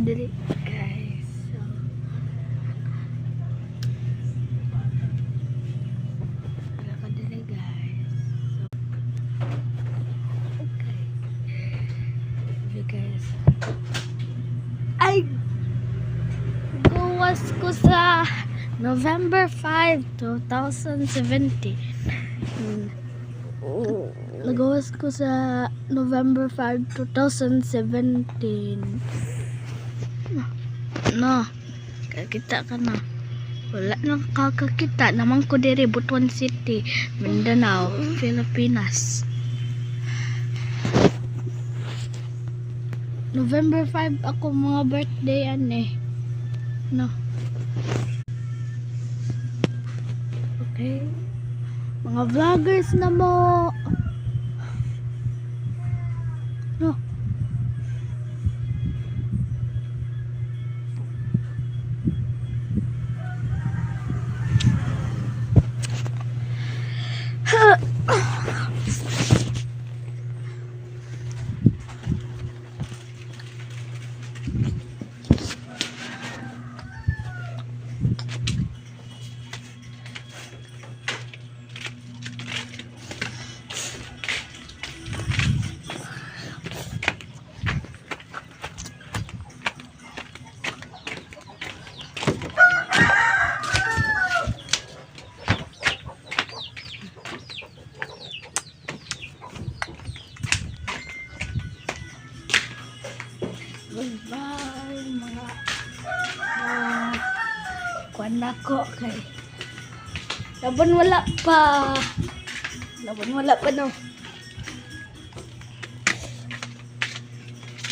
dili guys. So, wala ka dili guys. So, okay. Okay guys. Ay! Gawas ko sa November 5, 2017. Nagawas ko sa November 5, 2017. No, kakita ka na. Wala nang kakakita. Naman ko diri, Butuan City, Mindanao, Pilipinas. November 5 ako mga birthday No. Okay. Mga vloggers na mo. No. Goodbye mga kuan nako kay laban wala pa no.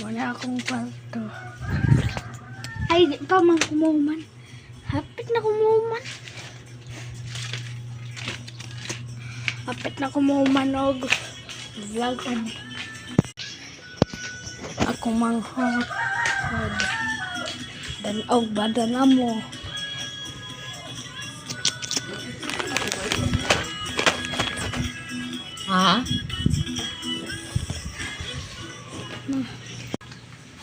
Wala akong kwarto. Ay di pa man kumuman. Hapit na kumuman og vlog akong manghod dan og badan mo. Ha?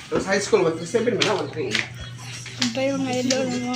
Terus high school 137 mana 138. Sampai yung idol mo.